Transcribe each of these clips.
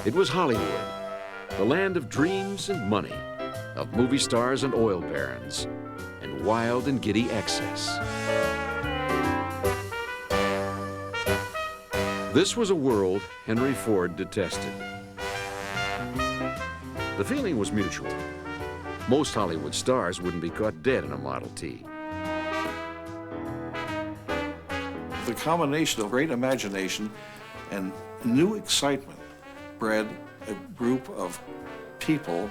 It was Hollywood, the land of dreams and money, of movie stars and oil barons, and wild and giddy excess. This was a world Henry Ford detested. The feeling was mutual. Most Hollywood stars wouldn't be caught dead in a Model T. The combination of great imagination and new excitement bred a group of people,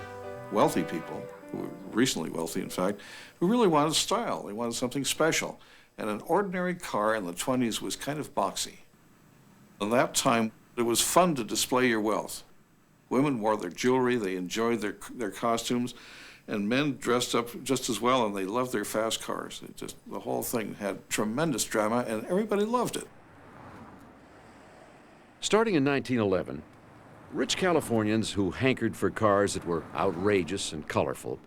wealthy people, who were recently wealthy in fact, who really wanted style. They wanted something special. And an ordinary car in the 20s was kind of boxy. At that time, it was fun to display your wealth. Women wore their jewelry, they enjoyed their costumes, and men dressed up just as well, and they loved their fast cars. The whole thing had tremendous drama, and everybody loved it. Starting in 1911, rich Californians who hankered for cars that were outrageous and colorful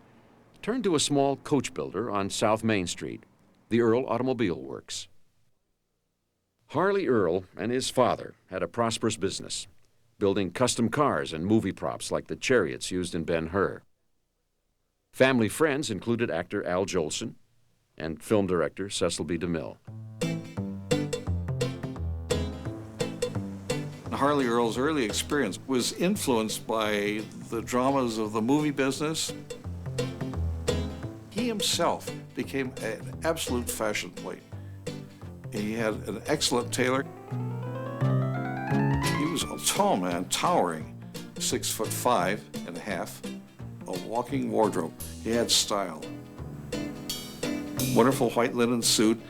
turned to a small coach builder on South Main Street, the Earl Automobile Works. Harley Earl and his father had a prosperous business, building custom cars and movie props like the chariots used in Ben-Hur. Family friends included actor Al Jolson and film director Cecil B. DeMille. Harley Earl's early experience was influenced by the dramas of the movie business. He himself became an absolute fashion plate. He had an excellent tailor. He was a tall man, towering, 6'5.5", a walking wardrobe. He had style. Wonderful white linen suit,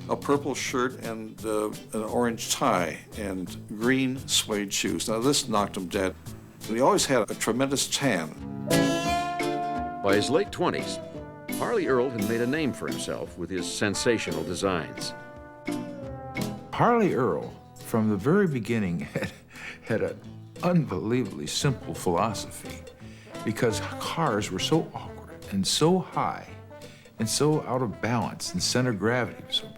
a purple shirt and an orange tie, and green suede shoes. Now this knocked him dead. He always had a tremendous tan. By his late 20s, Harley Earl had made a name for himself with his sensational designs. Harley Earl, from the very beginning, had an unbelievably simple philosophy, because cars were so awkward and so high and so out of balance, and center of gravity was so bad.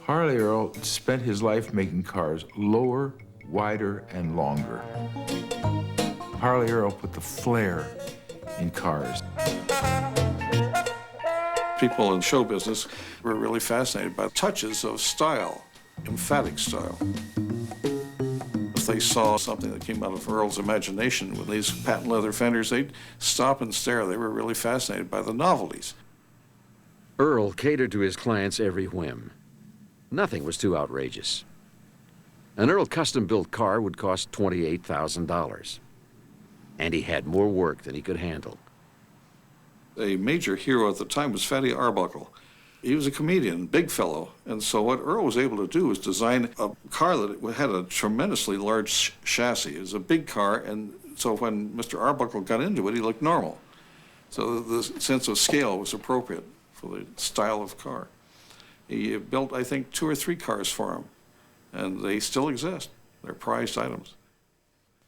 Harley Earl spent his life making cars lower, wider, and longer. Harley Earl put the flair in cars. People in show business were really fascinated by touches of style, emphatic style. If they saw something that came out of Earl's imagination with these patent leather fenders, they'd stop and stare. They were really fascinated by the novelties. Earl catered to his clients' every whim. Nothing was too outrageous. An Earl custom-built car would cost $28,000. And he had more work than he could handle. A major hero at the time was Fatty Arbuckle. He was a comedian, big fellow, and so what Earl was able to do was design a car that had a tremendously large chassis. It was a big car, and so when Mr. Arbuckle got into it, he looked normal. So the sense of scale was appropriate for the style of car. He built, I think, 2 or 3 cars for him, and they still exist. They're prized items.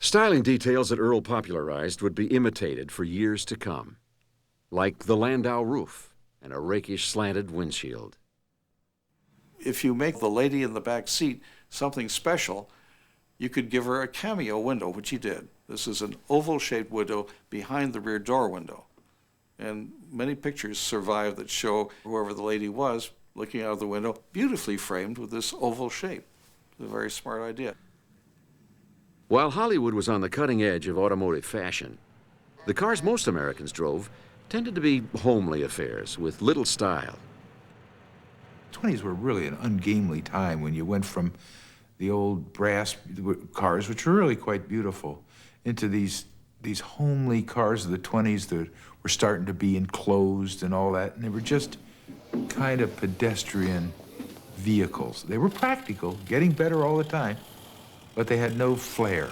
Styling details that Earl popularized would be imitated for years to come, like the Landau roof and a rakish slanted windshield. If you make the lady in the back seat something special, you could give her a cameo window, which he did. This is an oval-shaped window behind the rear door window. And many pictures survive that show whoever the lady was looking out of the window, beautifully framed with this oval shape. It's a very smart idea. While Hollywood was on the cutting edge of automotive fashion, the cars most Americans drove tended to be homely affairs with little style. 20s were really an ungainly time when you went from the old brass cars, which were really quite beautiful, into these homely cars of the 20s that were starting to be enclosed and all that, and they were just kind of pedestrian vehicles. They were practical, getting better all the time, but they had no flair.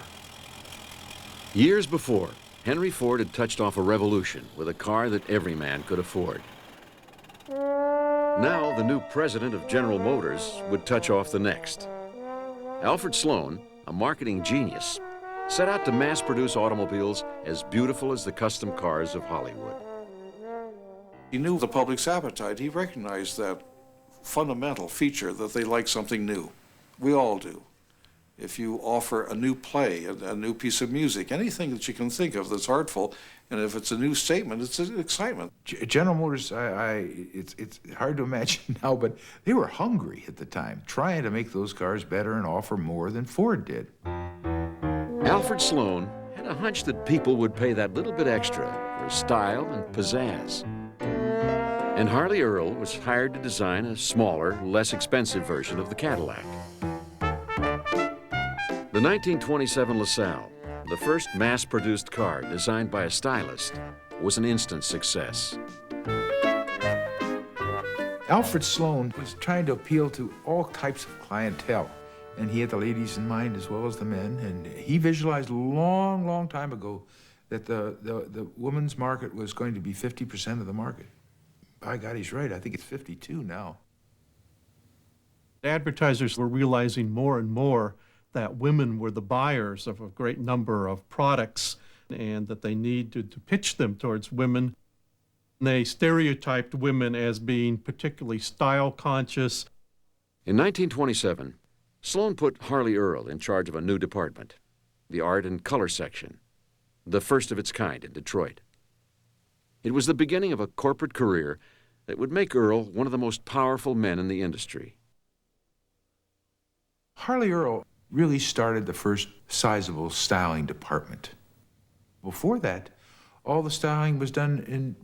Years before, Henry Ford had touched off a revolution with a car that every man could afford. Now, the new president of General Motors would touch off the next. Alfred Sloan, a marketing genius, set out to mass-produce automobiles as beautiful as the custom cars of Hollywood. He knew the public's appetite. He recognized that fundamental feature that they like something new. We all do. if you offer a new play, a new piece of music, anything that you can think of that's artful, and if it's a new statement, it's an excitement. General Motors, it's hard to imagine now, but they were hungry at the time, trying to make those cars better and offer more than Ford did. Alfred Sloan had a hunch that people would pay that little bit extra for style and pizzazz. And Harley Earl was hired to design a smaller, less expensive version of the Cadillac. The 1927 LaSalle, the first mass-produced car designed by a stylist, was an instant success. Alfred Sloan was trying to appeal to all types of clientele, and he had the ladies in mind as well as the men, and he visualized a long, long time ago that the women's market was going to be 50% of the market. By God, he's right. I think it's 52 now. Advertisers were realizing more and more that women were the buyers of a great number of products and that they needed to pitch them towards women. They stereotyped women as being particularly style conscious. In 1927, Sloan put Harley Earl in charge of a new department, the art and color section, the first of its kind in Detroit. It was the beginning of a corporate career that would make Earl one of the most powerful men in the industry. Harley Earl really started the first sizable styling department. Before that, all the styling was done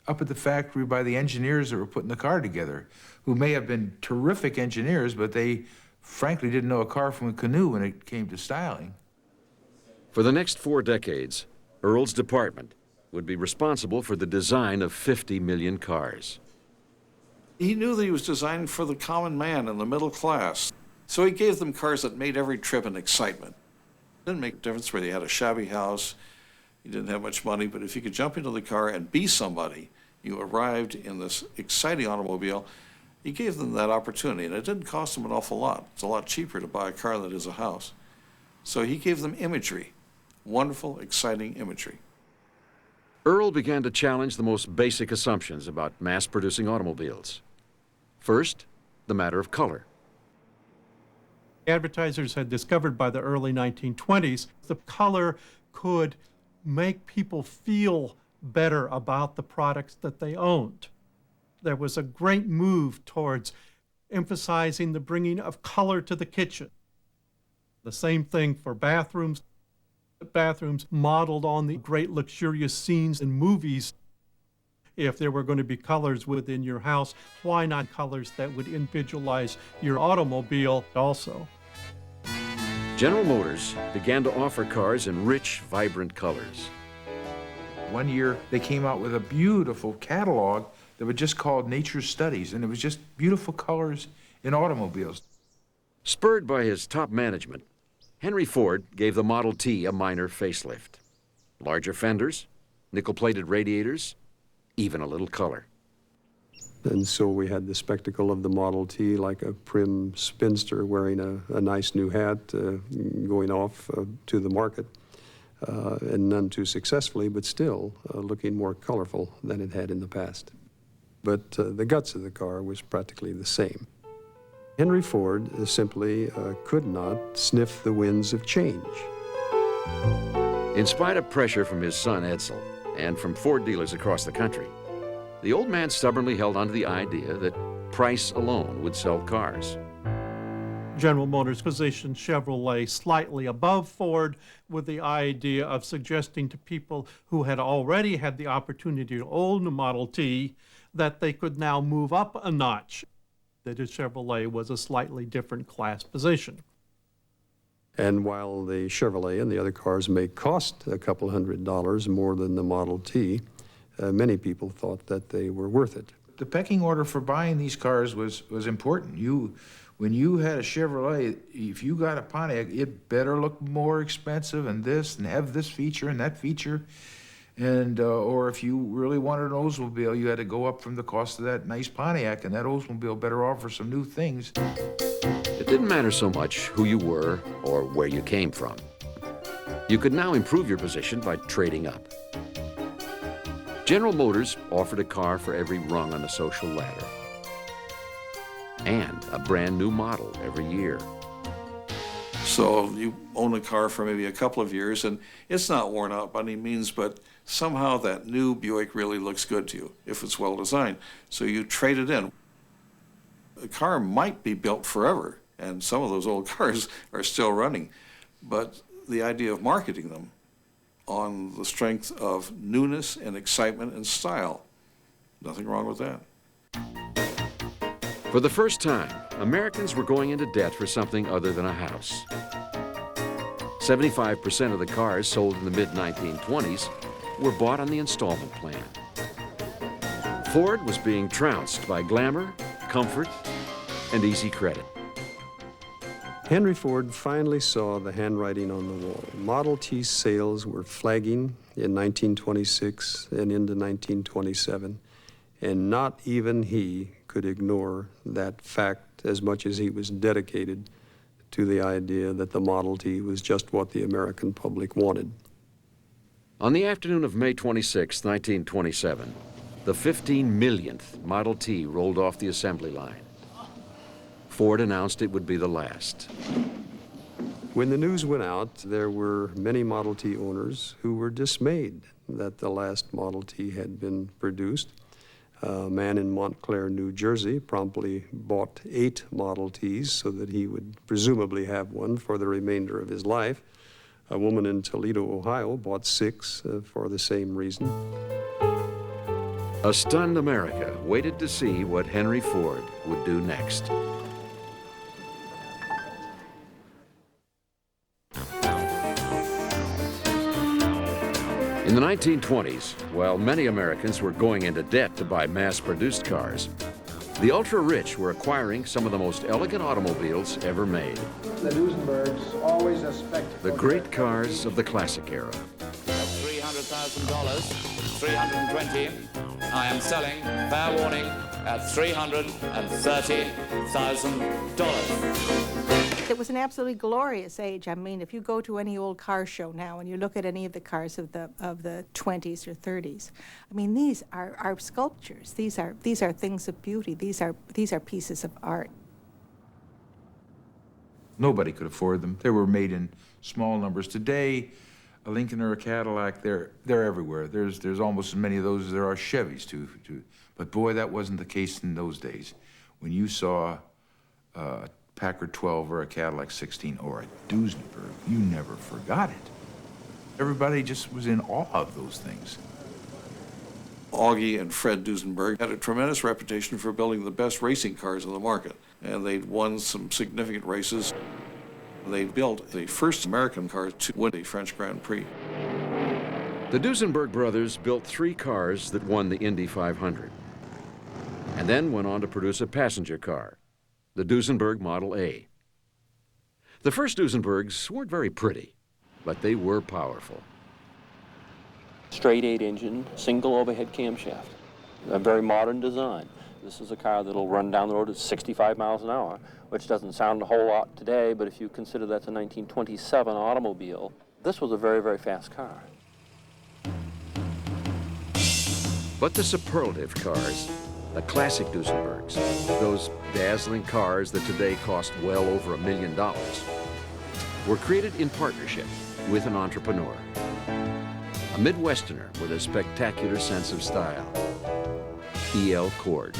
up at the factory by the engineers that were putting the car together, who may have been terrific engineers, but they frankly didn't know a car from a canoe when it came to styling. For the next 4 decades, Earl's department would be responsible for the design of 50 million cars. He knew that he was designed for the common man and the middle class. So he gave them cars that made every trip an excitement. It didn't make a difference whether he had a shabby house, he didn't have much money, but if you could jump into the car and be somebody, you arrived in this exciting automobile, he gave them that opportunity, and it didn't cost them an awful lot. It's a lot cheaper to buy a car than it is a house. So he gave them imagery, wonderful, exciting imagery. Earl began to challenge the most basic assumptions about mass-producing automobiles. First, the matter of color. Advertisers had discovered by the early 1920s the color could make people feel better about the products that they owned. There was a great move towards emphasizing the bringing of color to the kitchen. The same thing for bathrooms. Bathrooms modeled on the great luxurious scenes in movies. If there were going to be colors within your house, why not colors that would individualize your automobile also? General Motors began to offer cars in rich, vibrant colors. One year, they came out with a beautiful catalog that was just called Nature's Studies, and it was just beautiful colors in automobiles. Spurred by his top management, Henry Ford gave the Model T a minor facelift. Larger fenders, nickel-plated radiators, even a little color. And so we had the spectacle of the Model T, like a prim spinster wearing a nice new hat, going off to the market, and none too successfully, but still looking more colorful than it had in the past. But the guts of the car was practically the same. Henry Ford simply could not sniff the winds of change. In spite of pressure from his son Edsel and from Ford dealers across the country, the old man stubbornly held on to the idea that price alone would sell cars. General Motors positioned Chevrolet slightly above Ford with the idea of suggesting to people who had already had the opportunity to own a Model T that they could now move up a notch, that a Chevrolet was a slightly different class position. And while the Chevrolet and the other cars may cost a couple $100 more than the Model T, many people thought that they were worth it. The pecking order for buying these cars was important. When you had a Chevrolet, if you got a Pontiac, it better look more expensive and this and have this feature and that feature. And or if you really wanted an Oldsmobile, you had to go up from the cost of that nice Pontiac, and that Oldsmobile better offer some new things. It didn't matter so much who you were or where you came from. You could now improve your position by trading up. General Motors offered a car for every rung on the social ladder, and a brand new model every year. So you own a car for maybe a couple of years, and it's not worn out by any means, but somehow that new Buick really looks good to you if it's well designed. So you trade it in. A car might be built forever, and some of those old cars are still running, but the idea of marketing them on the strength of newness and excitement and style, nothing wrong with that. For the first time, Americans were going into debt for something other than a house. 75% of the cars sold in the mid-1920s were bought on the installment plan. Ford was being trounced by glamour, comfort, and easy credit. Henry Ford finally saw the handwriting on the wall. Model T sales were flagging in 1926 and into 1927, and not even he could ignore that fact as much as he was dedicated to the idea that the Model T was just what the American public wanted. On the afternoon of May 26, 1927, the 15 millionth Model T rolled off the assembly line. Ford announced it would be the last. When the news went out, there were many Model T owners who were dismayed that the last Model T had been produced. A man in Montclair, New Jersey, promptly bought 8 Model Ts so that he would presumably have one for the remainder of his life. A woman in Toledo, Ohio, bought 6 for the same reason. A stunned America waited to see what Henry Ford would do next. In the 1920s, while many Americans were going into debt to buy mass-produced cars, the ultra-rich were acquiring some of the most elegant automobiles ever made. The Duesenbergs, always a spectacle. The great cars of the classic era. $300,000, 320. I am selling, fair warning, at $330,000. It was an absolutely glorious age. I mean, if you go to any old car show now and you look at any of the cars of the 20s or 30s, I mean, these are sculptures. These are things of beauty. These are pieces of art. Nobody could afford them. They were made in small numbers. Today, a Lincoln or a Cadillac, they're everywhere. There's almost as many of those as there are Chevys too. But boy, that wasn't the case in those days. When you saw Packard 12 or a Cadillac 16 or a Duesenberg, you never forgot it. Everybody just was in awe of those things. Augie and Fred Duesenberg had a tremendous reputation for building the best racing cars in the market, and they'd won some significant races. They built the first American car to win a French Grand Prix. The Duesenberg brothers built 3 cars that won the Indy 500, and then went on to produce a passenger car, the Duesenberg Model A. The first Duesenbergs weren't very pretty, but they were powerful. Straight 8 engine, single overhead camshaft, a very modern design. This is a car that'll run down the road at 65 miles an hour, which doesn't sound a whole lot today, but if you consider that's a 1927 automobile, this was a very, very fast car. But the superlative cars, the classic Duesenbergs, those dazzling cars that today cost well over $1 million, were created in partnership with an entrepreneur, a Midwesterner with a spectacular sense of style, E.L. Cord.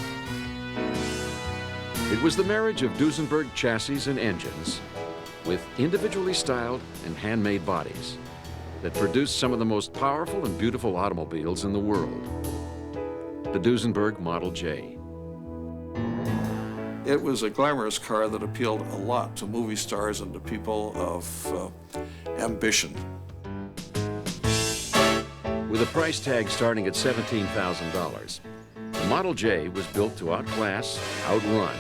It was the marriage of Duesenberg chassis and engines with individually styled and handmade bodies that produced some of the most powerful and beautiful automobiles in the world. The Duesenberg Model J. It was a glamorous car that appealed a lot to movie stars and to people of ambition. With a price tag starting at $17,000, the Model J was built to outclass, outrun,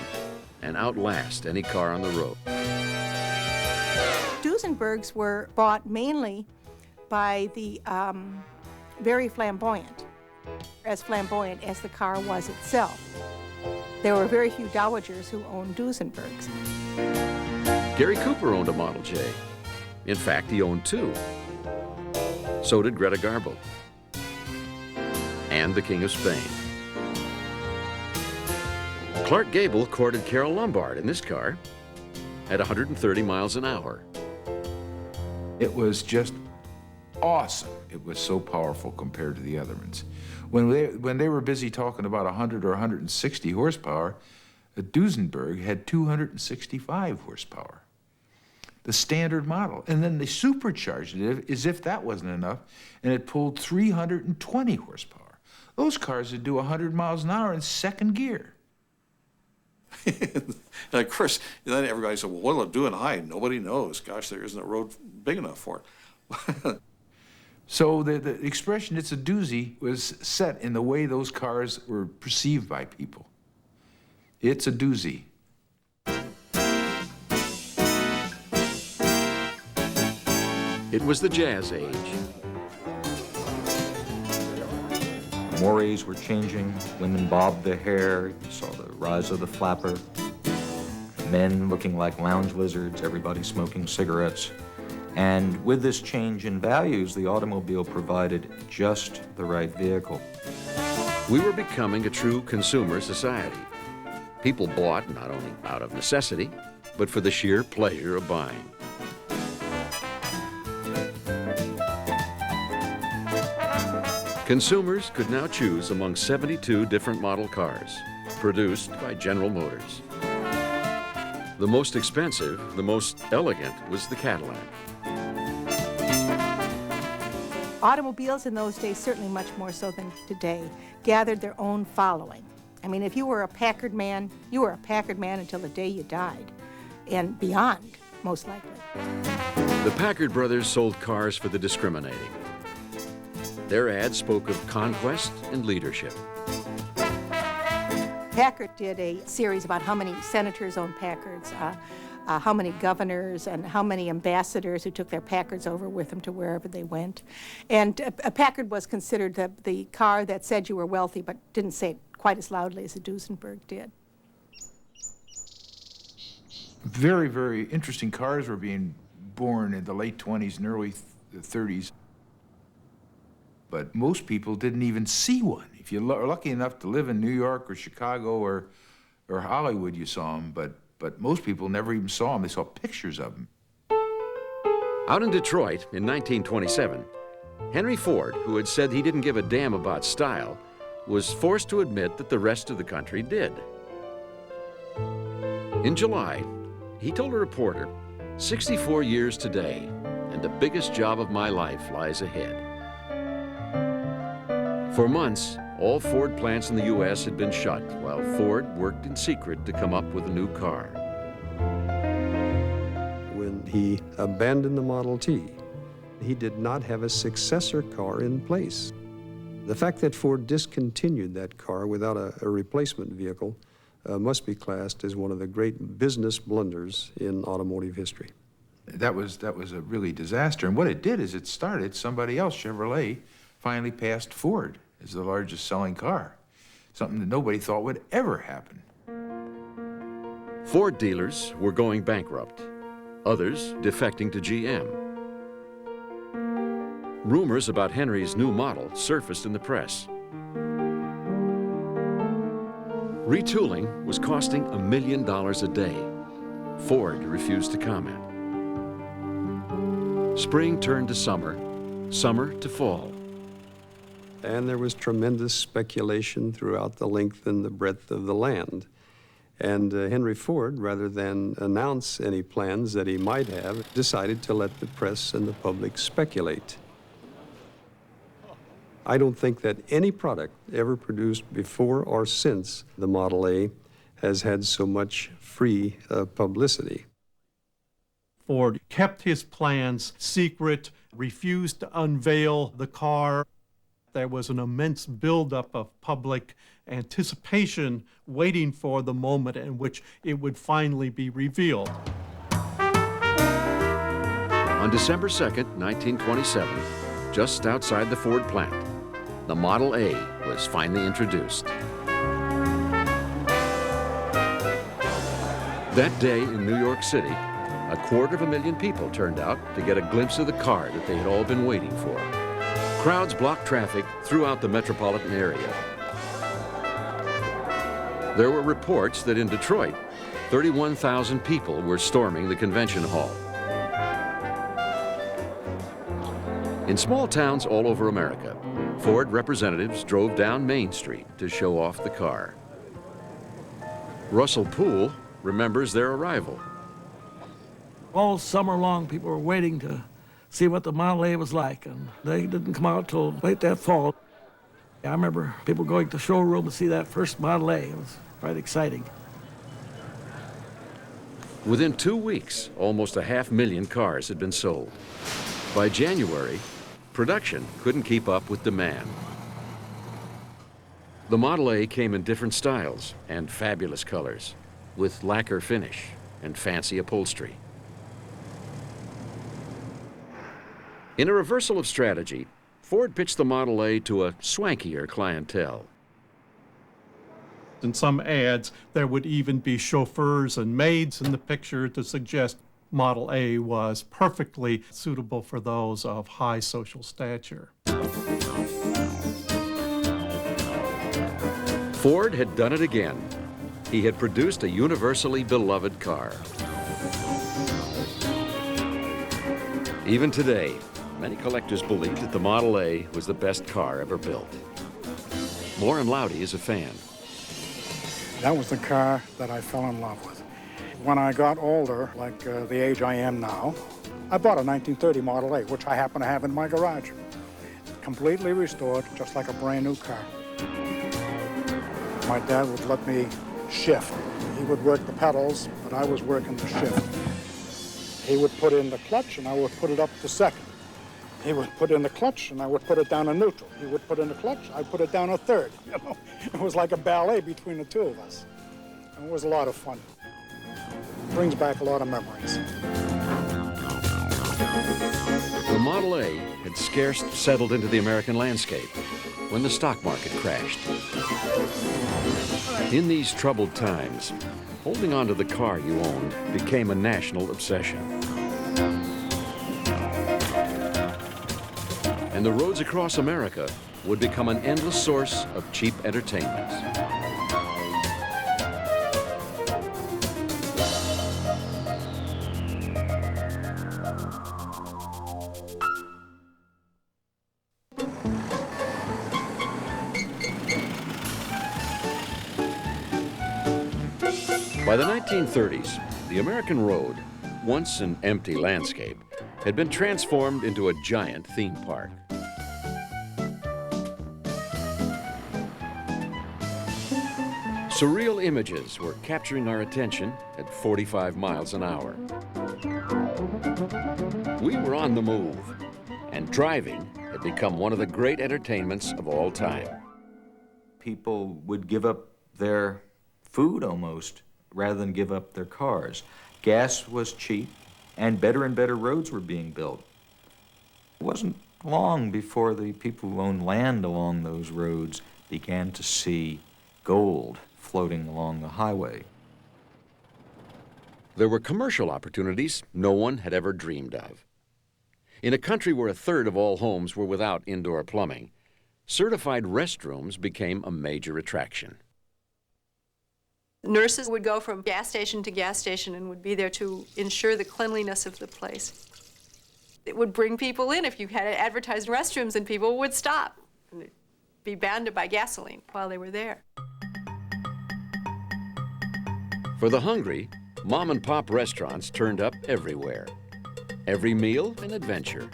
and outlast any car on the road. Duesenbergs were bought mainly by the very flamboyant as the car was itself. There were very few dowagers who owned Duesenbergs. Gary Cooper owned a Model J. In fact, he owned 2. So did Greta Garbo and the King of Spain. Clark Gable courted Carole Lombard in this car at 130 miles an hour. It was just awesome. It was so powerful compared to the other ones. When they were busy talking about 100 or 160 horsepower, a Duesenberg had 265 horsepower, the standard model. And then they supercharged it as if that wasn't enough, and it pulled 320 horsepower. Those cars would do 100 miles an hour in second gear. And of course, then everybody said, well, what'll it do in high? Nobody knows. Gosh, there isn't a road big enough for it. So the expression, it's a doozy, was set in the way those cars were perceived by people. It's a doozy. It was the Jazz Age. Mores were changing, women bobbed their hair, you saw the rise of the flapper, men looking like lounge lizards, everybody smoking cigarettes. And with this change in values, the automobile provided just the right vehicle. We were becoming a true consumer society. People bought not only out of necessity, but for the sheer pleasure of buying. Consumers could now choose among 72 different model cars, produced by General Motors. The most expensive, the most elegant, was the Cadillac. Automobiles in those days, certainly much more so than today, gathered their own following. I mean, if you were a Packard man, you were a Packard man until the day you died, and beyond, most likely. The Packard brothers sold cars for the discriminating. Their ads spoke of conquest and leadership. Packard did a series about how many senators owned Packards, how many governors, and how many ambassadors who took their Packards over with them to wherever they went. And a Packard was considered the car that said you were wealthy, but didn't say it quite as loudly as a Duesenberg did. Very, very interesting cars were being born in the late 20s and early 30s. But most people didn't even see one. If you're lucky enough to live in New York or Chicago or Hollywood, you saw them, but most people never even saw them. They saw pictures of them. Out in Detroit in 1927, Henry Ford, who had said he didn't give a damn about style, was forced to admit that the rest of the country did. In July, he told a reporter, 64 years today, and the biggest job of my life lies ahead. For months, all Ford plants in the U.S. had been shut, while Ford worked in secret to come up with a new car. When he abandoned the Model T, he did not have a successor car in place. The fact that Ford discontinued that car without a replacement vehicle must be classed as one of the great business blunders in automotive history. That was a really disaster. And what it did is it started somebody else, Chevrolet, finally passed Ford as the largest selling car, something that nobody thought would ever happen. Ford dealers were going bankrupt, others defecting to GM. Rumors about Henry's new model surfaced in the press. Retooling was costing $1 million a day. Ford refused to comment. Spring turned to summer, summer to fall. And there was tremendous speculation throughout the length and the breadth of the land. And Henry Ford, rather than announce any plans that he might have, decided to let the press and the public speculate. I don't think that any product ever produced before or since the Model A has had so much free publicity. Ford kept his plans secret, refused to unveil the car. There was an immense buildup of public anticipation waiting for the moment in which it would finally be revealed. On December 2nd, 1927, just outside the Ford plant, the Model A was finally introduced. That day in New York City, 250,000 people turned out to get a glimpse of the car that they had all been waiting for. Crowds blocked traffic throughout the metropolitan area. There were reports that in Detroit, 31,000 people were storming the convention hall. In small towns all over America, Ford representatives drove down Main Street to show off the car. Russell Poole remembers their arrival. All summer long, people were waiting to see what the Model A was like, and they didn't come out till late that fall. I remember people going to the showroom to see that first Model A. It was quite exciting. Within 2 weeks, almost 500,000 cars had been sold. By January, production couldn't keep up with demand. The Model A came in different styles and fabulous colors, with lacquer finish and fancy upholstery. In a reversal of strategy, Ford pitched the Model A to a swankier clientele. In some ads, there would even be chauffeurs and maids in the picture to suggest Model A was perfectly suitable for those of high social stature. Ford had done it again. He had produced a universally beloved car. Even today, many collectors believe that the Model A was the best car ever built. Lauren Laudy is a fan. That was the car that I fell in love with. When I got older, like the age I am now, I bought a 1930 Model A, which I happen to have in my garage. Completely restored, just like a brand new car. My dad would let me shift. He would work the pedals, but I was working the shift. He would put in the clutch, and I would put it up to second. He would put in the clutch, and I would put it down to neutral. He would put in the clutch, I'd put it down to third. You know, it was like a ballet between the two of us. And it was a lot of fun. It brings back a lot of memories. The Model A had scarce settled into the American landscape when the stock market crashed. In these troubled times, holding on to the car you owned became a national obsession. And the roads across America would become an endless source of cheap entertainment. By the 1930s, the American road, once an empty landscape, had been transformed into a giant theme park. Surreal images were capturing our attention at 45 miles an hour. We were on the move, and driving had become one of the great entertainments of all time. People would give up their food almost rather than give up their cars. Gas was cheap, and better roads were being built. It wasn't long before the people who owned land along those roads began to see gold floating along the highway. There were commercial opportunities no one had ever dreamed of. In a country where a third of all homes were without indoor plumbing, certified restrooms became a major attraction. Nurses would go from gas station to gas station and would be there to ensure the cleanliness of the place. It would bring people in. If you had advertised restrooms, and people would stop and be bound to buy gasoline while they were there. For the hungry, mom-and-pop restaurants turned up everywhere. Every meal an adventure.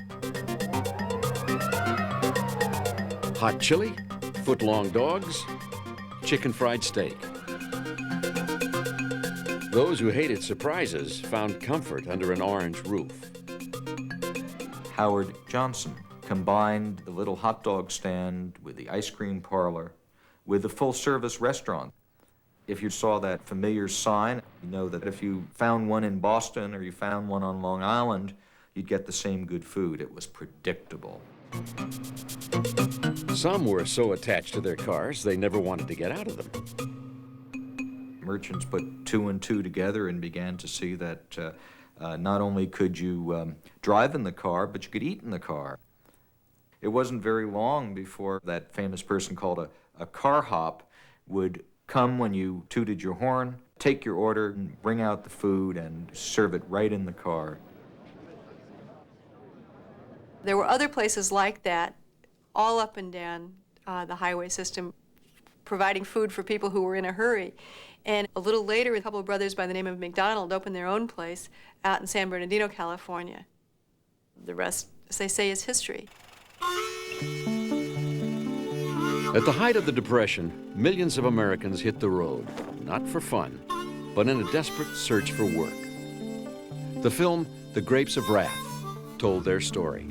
Hot chili, foot-long dogs, chicken fried steak. Those who hated surprises found comfort under an orange roof. Howard Johnson combined the little hot dog stand with the ice cream parlor with the full-service restaurant. If you saw that familiar sign, you know that if you found one in Boston or you found one on Long Island, you'd get the same good food. It was predictable. Some were so attached to their cars they never wanted to get out of them. Merchants put two and two together and began to see that not only could you drive in the car, but you could eat in the car. It wasn't very long before that famous person called a car hop would come when you tooted your horn, take your order, and bring out the food and serve it right in the car. There were other places like that all up and down the highway system, providing food for people who were in a hurry. And a little later, a couple of brothers by the name of McDonald opened their own place out in San Bernardino, California. The rest, as they say, is history. At the height of the Depression, millions of Americans hit the road, not for fun, but in a desperate search for work. The film, The Grapes of Wrath, told their story.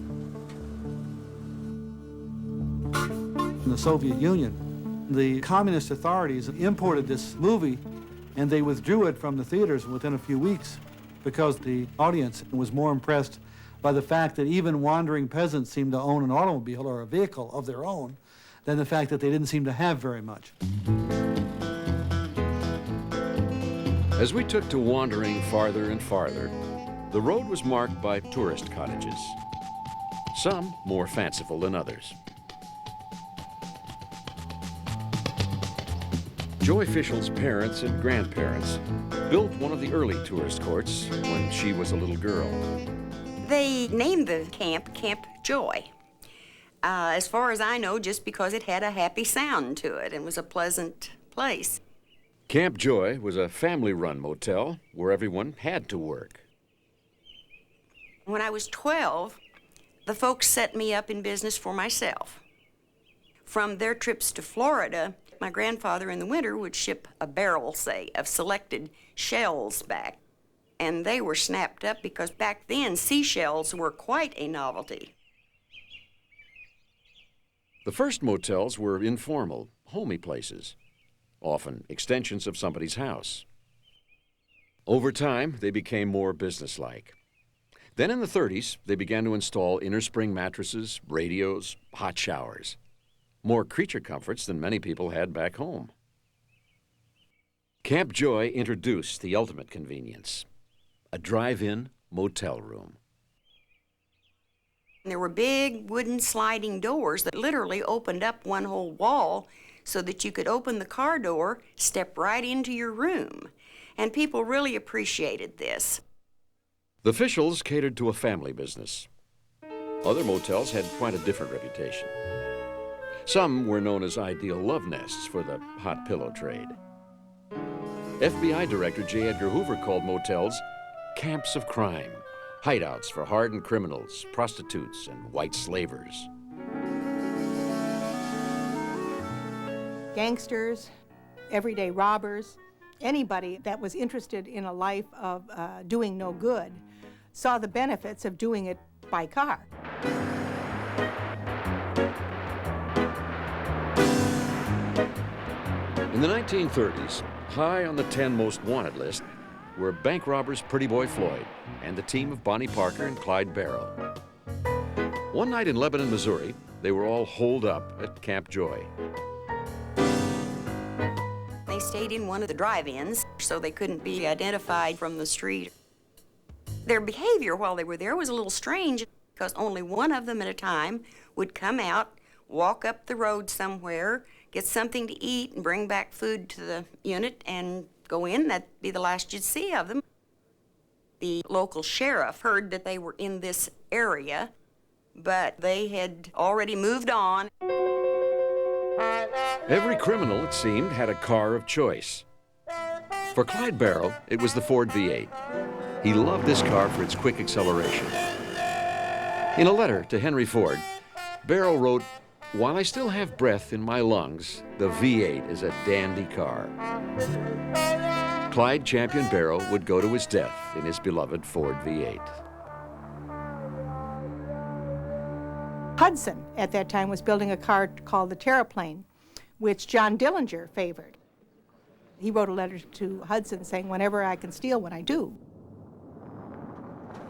In the Soviet Union, the communist authorities imported this movie, and they withdrew it from the theaters within a few weeks because the audience was more impressed by the fact that even wandering peasants seemed to own an automobile or a vehicle of their own than the fact that they didn't seem to have very much. As we took to wandering farther and farther, the road was marked by tourist cottages, some more fanciful than others. Joy Fischel's parents and grandparents built one of the early tourist courts when she was a little girl. They named the camp Camp Joy. As far as I know, just because it had a happy sound to it and was a pleasant place. Camp Joy was a family-run motel where everyone had to work. When I was 12, the folks set me up in business for myself. From their trips to Florida, my grandfather in the winter would ship a barrel, say, of selected shells back. And they were snapped up because back then seashells were quite a novelty. The first motels were informal, homey places, often extensions of somebody's house. Over time, they became more businesslike. Then in the 30s, they began to install inner spring mattresses, radios, hot showers. More creature comforts than many people had back home. Camp Joy introduced the ultimate convenience, a drive-in motel room. There were big wooden sliding doors that literally opened up one whole wall so that you could open the car door, step right into your room. And people really appreciated this. The Fischels catered to a family business. Other motels had quite a different reputation. Some were known as ideal love nests for the hot pillow trade. FBI Director J. Edgar Hoover called motels camps of crime, hideouts for hardened criminals, prostitutes, and white slavers. Gangsters, everyday robbers, anybody that was interested in a life of doing no good saw the benefits of doing it by car. In the 1930s, high on the 10 most wanted list were bank robbers Pretty Boy Floyd and the team of Bonnie Parker and Clyde Barrow. One night in Lebanon, Missouri, they were all holed up at Camp Joy. They stayed in one of the drive-ins, so they couldn't be identified from the street. Their behavior while they were there was a little strange because only one of them at a time would come out, walk up the road somewhere, get something to eat, and bring back food to the unit and go in. That'd be the last you'd see of them. The local sheriff heard that they were in this area, but they had already moved on. Every criminal, it seemed, had a car of choice. For Clyde Barrow, it was the Ford V8. He loved this car for its quick acceleration. In a letter to Henry Ford, Barrow wrote, "While I still have breath in my lungs, the V8 is a dandy car." Clyde Champion Barrow would go to his death in his beloved Ford V8. Hudson, at that time, was building a car called the Terraplane, which John Dillinger favored. He wrote a letter to Hudson saying, "Whenever I can steal one, I do."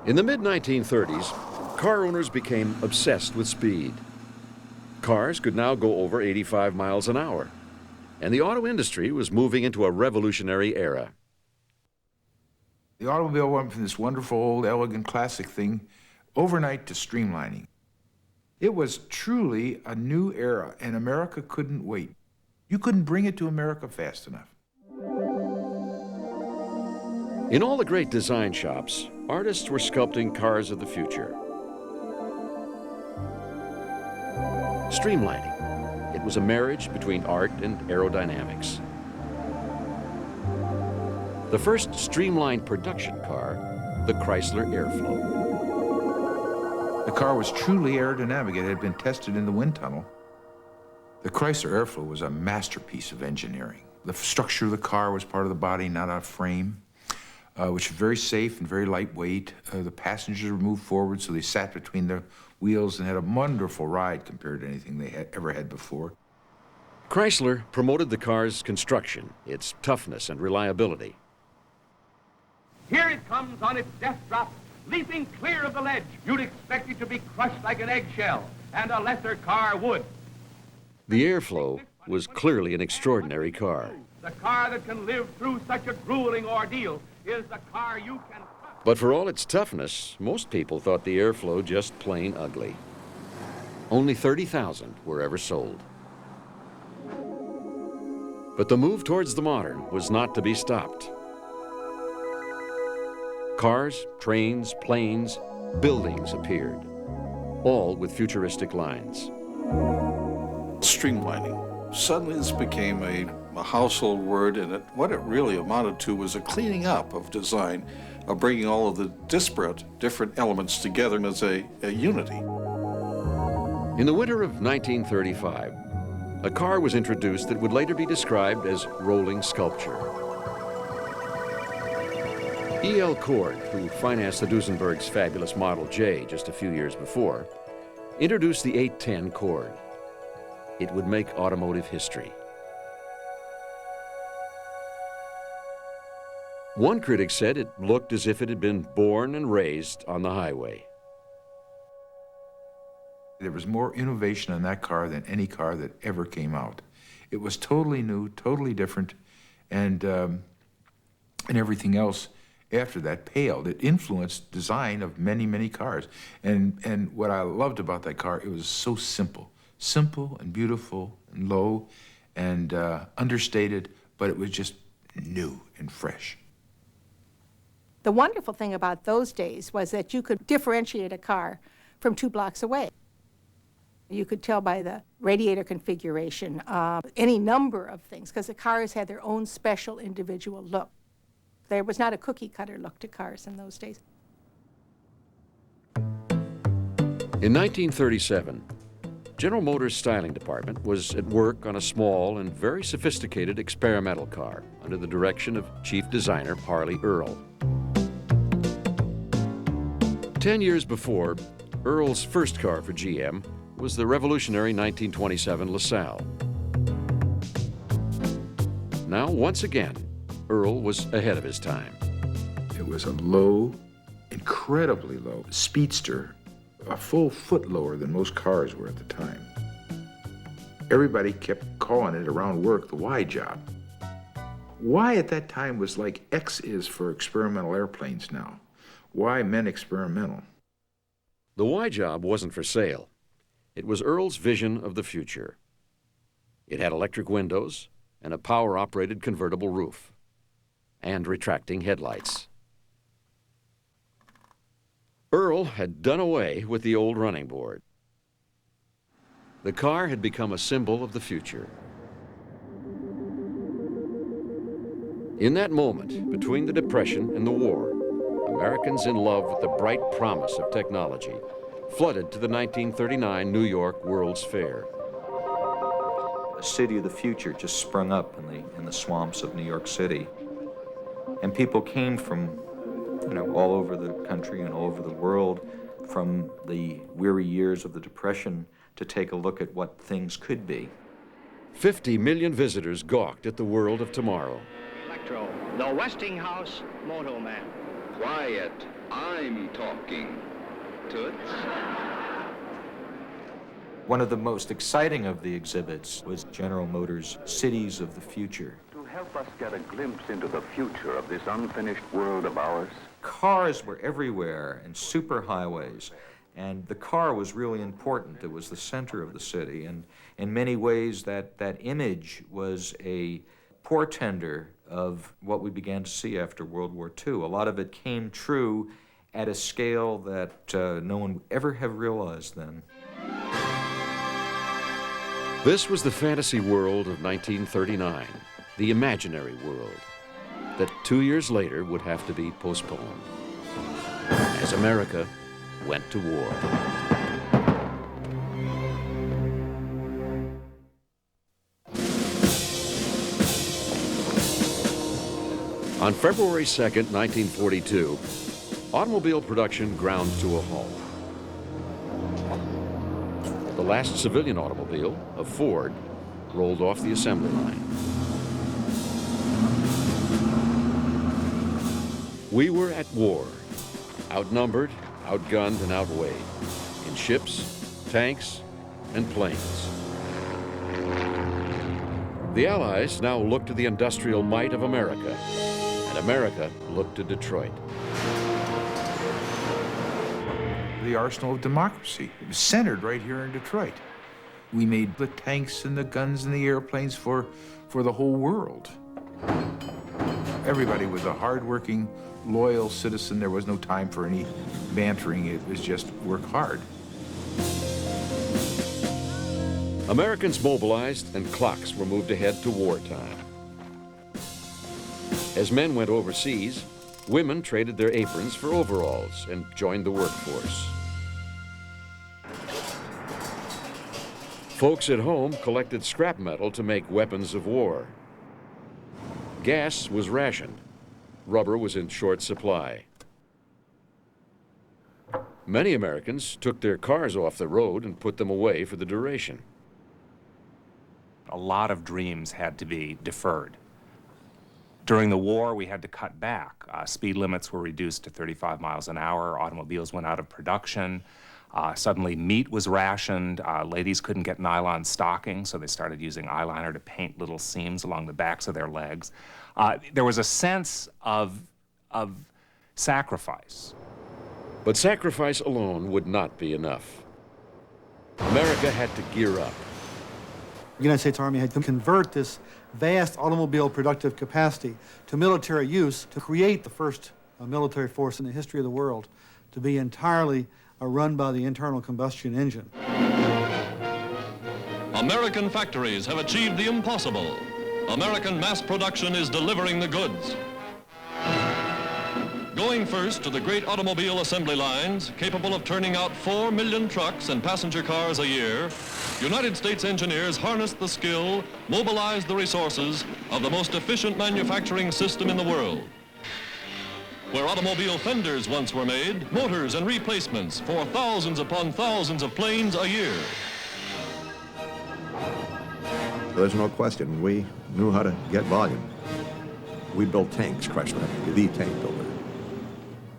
In the mid-1930s, car owners became obsessed with speed. Cars could now go over 85 miles an hour, and the auto industry was moving into a revolutionary era. The automobile went from this wonderful, old, elegant, classic thing overnight to streamlining. It was truly a new era, and America couldn't wait. You couldn't bring it to America fast enough. In all the great design shops, artists were sculpting cars of the future. streamlining. It was a marriage between art and aerodynamics. The first streamlined production car, the Chrysler Airflow. The car was truly aerodynamic. It had been tested in the wind tunnel. The Chrysler Airflow was a masterpiece of engineering. The structure of the car was part of the body, not a frame, which was very safe and very lightweight. The passengers were moved forward, so they sat between the wheels and had a wonderful ride compared to anything they had ever had before. Chrysler promoted the car's construction, its toughness and reliability. Here it comes on its death drop, leaping clear of the ledge. You'd expect it to be crushed like an eggshell, and a lesser car would. The Airflow was clearly an extraordinary car. The car that can live through such a grueling ordeal is the car you can trust. But for all its toughness, most people thought the Airflow just plain ugly. Only 30,000 were ever sold. But the move towards the modern was not to be stopped. Cars, trains, planes, buildings appeared, all with futuristic lines. Streamlining. Suddenly this became a household word, and what it really amounted to was a cleaning up of design, of bringing all of the disparate, different elements together as a unity. In the winter of 1935, a car was introduced that would later be described as rolling sculpture. E.L. Cord, who financed the Duesenberg's fabulous Model J just a few years before, introduced the 810 Cord. It would make automotive history. One critic said it looked as if it had been born and raised on the highway. There was more innovation in that car than any car that ever came out. It was totally new, totally different, and everything else after that paled. It influenced design of many, many cars. And what I loved about that car, it was so simple. Simple and beautiful and low and understated, but it was just new and fresh. The wonderful thing about those days was that you could differentiate a car from 2 blocks away. You could tell by the radiator configuration, any number of things, because the cars had their own special individual look. There was not a cookie-cutter look to cars in those days. In 1937, General Motors' styling department was at work on a small and very sophisticated experimental car under the direction of chief designer Harley Earl. 10 years before, Earl's first car for GM was the revolutionary 1927 LaSalle. Now, once again, Earl was ahead of his time. It was a low, incredibly low speedster, a full foot lower than most cars were at the time. Everybody kept calling it around work the Y job. Y at that time was like X is for experimental airplanes now. Y meant experimental. The Y job wasn't for sale. It was Earl's vision of the future. It had electric windows and a power-operated convertible roof and retracting headlights. Earl had done away with the old running board. The car had become a symbol of the future. In that moment, between the Depression and the war, Americans in love with the bright promise of technology flooded to the 1939 New York World's Fair. A city of the future just sprung up in the swamps of New York City. And people came from, all over the country and all over the world from the weary years of the Depression to take a look at what things could be. 50 million visitors gawked at the world of tomorrow. Electro, the Westinghouse Moto Man. Quiet, I'm talking. Toots? One of the most exciting of the exhibits was General Motors' Cities of the Future. To help us get a glimpse into the future of this unfinished world of ours. Cars were everywhere and superhighways, and the car was really important. It was the center of the city, and in many ways that image was a portender of what we began to see after World War II. A lot of it came true at a scale that no one would ever have realized then. This was the fantasy world of 1939, the imaginary world, that 2 years later would have to be postponed, as America went to war. On February 2nd, 1942, automobile production ground to a halt. The last civilian automobile, a Ford, rolled off the assembly line. We were at war, outnumbered, outgunned, and outweighed, in ships, tanks, and planes. The Allies now looked to the industrial might of America, and America looked to Detroit. The arsenal of democracy. It was centered right here in Detroit. We made the tanks and the guns and the airplanes for the whole world. Everybody was a hardworking, loyal citizen. There was no time for any bantering. It was just work hard. Americans mobilized and clocks were moved ahead to wartime. As men went overseas, women traded their aprons for overalls and joined the workforce. Folks at home collected scrap metal to make weapons of war. Gas was rationed. Rubber was in short supply. Many Americans took their cars off the road and put them away for the duration. A lot of dreams had to be deferred. During the war, we had to cut back. Speed limits were reduced to 35 miles an hour. Automobiles went out of production. Suddenly, meat was rationed. Ladies couldn't get nylon stockings, so they started using eyeliner to paint little seams along the backs of their legs. There was a sense of sacrifice. But sacrifice alone would not be enough. America had to gear up. The United States Army had to convert this vast automobile productive capacity to military use to create the first military force in the history of the world to be entirely run by the internal combustion engine. American factories have achieved the impossible. American mass production is delivering the goods. Going first to the great automobile assembly lines, capable of turning out 4 million trucks and passenger cars a year, United States engineers harnessed the skill, mobilized the resources of the most efficient manufacturing system in the world. Where automobile fenders once were made, motors and replacements for thousands upon thousands of planes a year. There's no question, we knew how to get volume. We built tanks, Chrysler, the tank builder.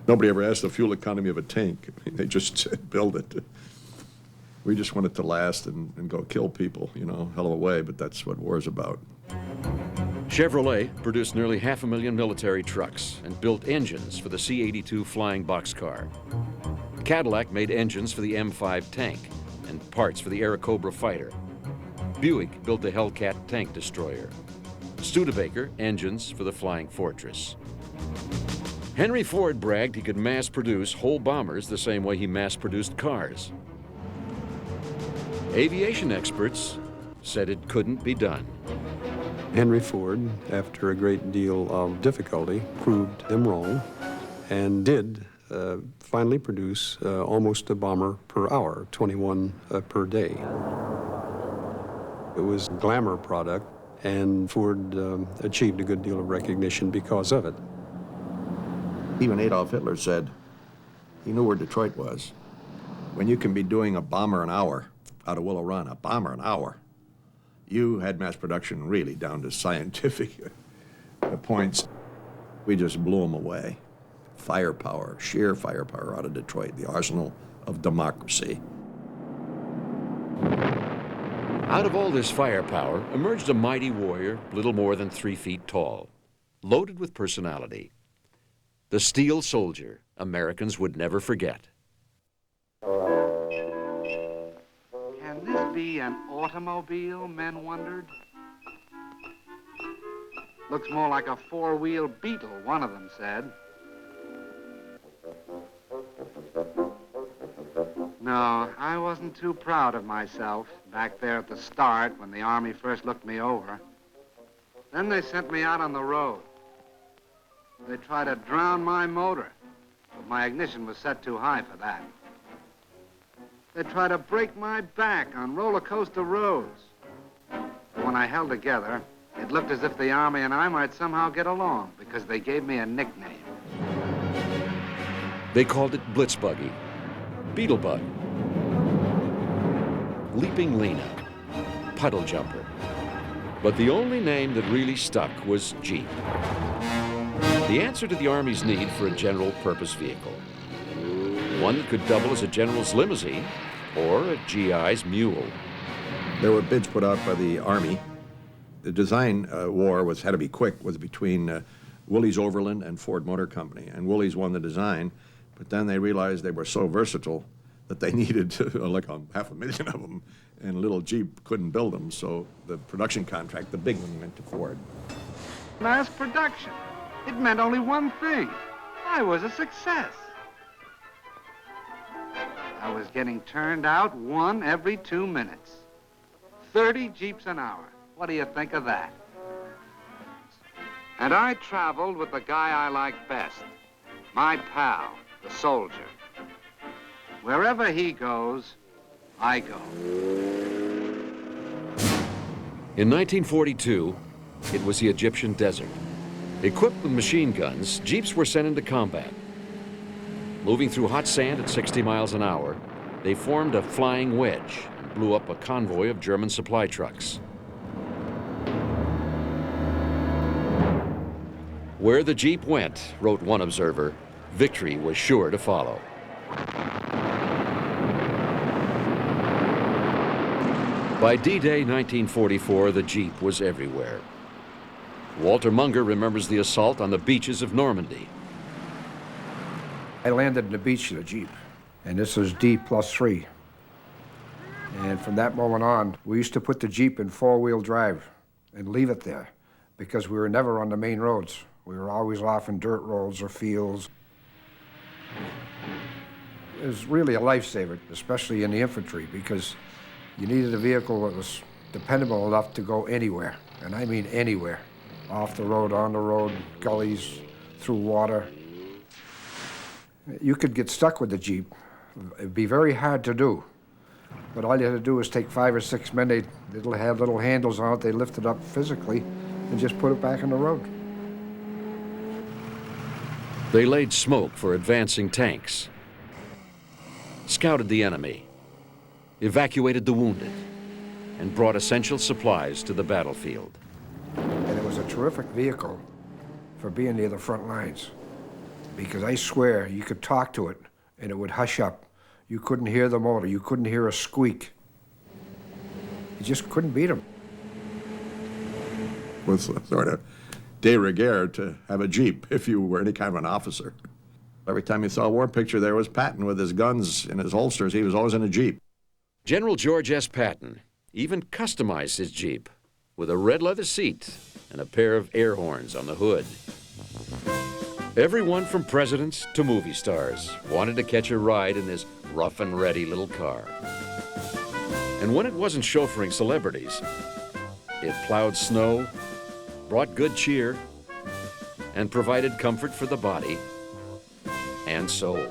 Nobody ever asked the fuel economy of a tank. They just said, build it. We just want it to last and go kill people, you know, hell of a way, but that's what war's about. Chevrolet produced nearly 500,000 military trucks and built engines for the C-82 flying boxcar. Cadillac made engines for the M5 tank and parts for the Airacobra fighter. Buick built the Hellcat tank destroyer. Studebaker engines for the Flying Fortress. Henry Ford bragged he could mass produce whole bombers the same way he mass produced cars. Aviation experts said it couldn't be done. Henry Ford, after a great deal of difficulty, proved them wrong and did finally produce almost a bomber per hour, 21 per day. It was a glamour product, and Ford achieved a good deal of recognition because of it. Even Adolf Hitler said he knew where Detroit was. When you can be doing a bomber an hour out of Willow Run, a bomber an hour, you had mass production really down to scientific points. We just blew them away. Firepower, sheer firepower out of Detroit, the arsenal of democracy. Out of all this firepower emerged a mighty warrior, little more than 3 feet tall, loaded with personality. The steel soldier Americans would never forget. Can this be an automobile, men wondered? Looks more like a four-wheel Beetle, one of them said. No, I wasn't too proud of myself back there at the start when the Army first looked me over. Then they sent me out on the road. They tried to drown my motor, but my ignition was set too high for that. They tried to break my back on roller coaster roads. But when I held together, it looked as if the Army and I might somehow get along because they gave me a nickname. They called it Blitz Buggy, Beetlebug, Leaping Lena, Puddle Jumper. But the only name that really stuck was Jeep. The answer to the Army's need for a general-purpose vehicle. One that could double as a general's limousine or a GI's mule. There were bids put out by the Army. The design war had to be quick, was between Willys Overland and Ford Motor Company. And Willys won the design, but then they realized they were so versatile that they needed like 500,000 of them, and little Jeep couldn't build them, so the production contract, the big one, went to Ford. Mass production. It meant only one thing. I was a success. I was getting turned out 1 every 2 minutes. 30 Jeeps an hour. What do you think of that? And I traveled with the guy I liked best, my pal, the soldier. Wherever he goes, I go. In 1942, it was the Egyptian desert. Equipped with machine guns, Jeeps were sent into combat. Moving through hot sand at 60 miles an hour, they formed a flying wedge and blew up a convoy of German supply trucks. Where the Jeep went, wrote one observer, victory was sure to follow. By D-Day 1944, the Jeep was everywhere. Walter Munger remembers the assault on the beaches of Normandy. I landed on the beach in a Jeep, and this was D+3. And from that moment on, we used to put the Jeep in four-wheel drive and leave it there because we were never on the main roads. We were always off in dirt roads or fields. It was really a lifesaver, especially in the infantry, because you needed a vehicle that was dependable enough to go anywhere, and I mean anywhere. Off the road, on the road, gullies, through water. You could get stuck with the Jeep. It'd be very hard to do. But all you had to do was take 5 or 6 men, they'd have little handles on it, they lift it up physically and just put it back on the road. They laid smoke for advancing tanks, scouted the enemy, evacuated the wounded, and brought essential supplies to the battlefield. And it was a terrific vehicle for being near the front lines, because I swear you could talk to it and it would hush up. You couldn't hear the motor, you couldn't hear a squeak. You just couldn't beat them. It was sort of de rigueur to have a Jeep if you were any kind of an officer. Every time you saw a war picture, there was Patton with his guns in his holsters. He was always in a Jeep. General George S. Patton even customized his Jeep with a red leather seat and a pair of air horns on the hood. Everyone from presidents to movie stars wanted to catch a ride in this rough and ready little car. And when it wasn't chauffeuring celebrities, it plowed snow, brought good cheer, and provided comfort for the body and soul.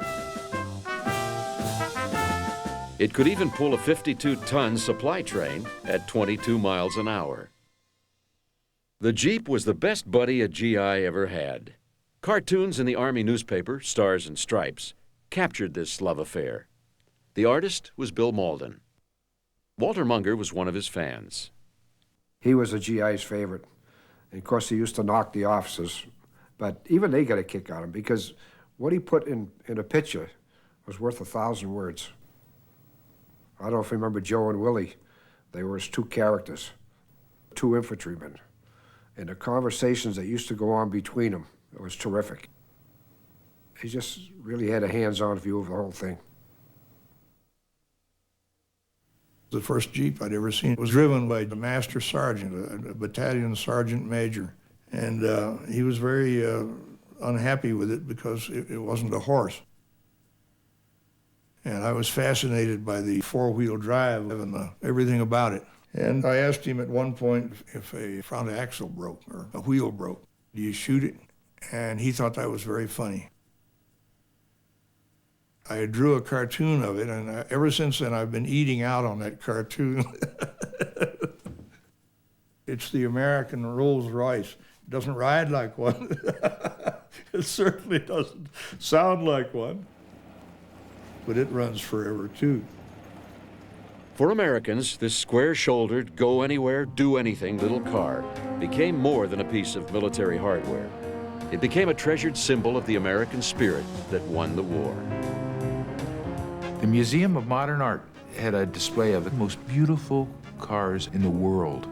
It could even pull a 52-ton supply train at 22 miles an hour. The Jeep was the best buddy a GI ever had. Cartoons in the Army newspaper, Stars and Stripes, captured this love affair. The artist was Bill Malden. Walter Munger was one of his fans. He was a GI's favorite. And of course, he used to knock the officers, but even they got a kick out of him because what he put in a picture was worth 1,000 words. I don't know if you remember Joe and Willie. They were his two characters, two infantrymen. And the conversations that used to go on between them, it was terrific. He just really had a hands-on view of the whole thing. The first Jeep I'd ever seen was driven by the master sergeant, a battalion sergeant major. And he was very unhappy with it because it wasn't a horse. And I was fascinated by the four-wheel drive and everything about it. And I asked him at one point if a front axle broke or a wheel broke. Do you shoot it? And he thought that was very funny. I drew a cartoon of it, and ever since then I've been eating out on that cartoon. It's the American Rolls Royce. It doesn't ride like one. It certainly doesn't sound like one. But it runs forever, too. For Americans, this square-shouldered, go-anywhere, do-anything little car became more than a piece of military hardware. It became a treasured symbol of the American spirit that won the war. The Museum of Modern Art had a display of the most beautiful cars in the world.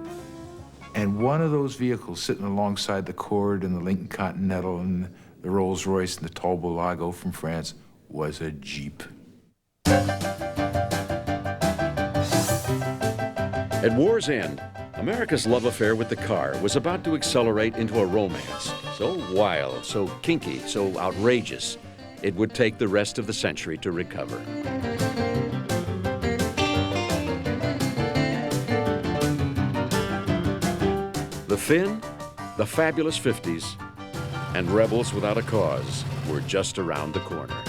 And one of those vehicles sitting alongside the Accord and the Lincoln Continental and the Rolls-Royce and the Talbot Lago from France was a Jeep. At war's end, America's love affair with the car was about to accelerate into a romance so wild, so kinky, so outrageous, it would take the rest of the century to recover. The Fin, the fabulous 50s, and Rebels Without a Cause were just around the corner.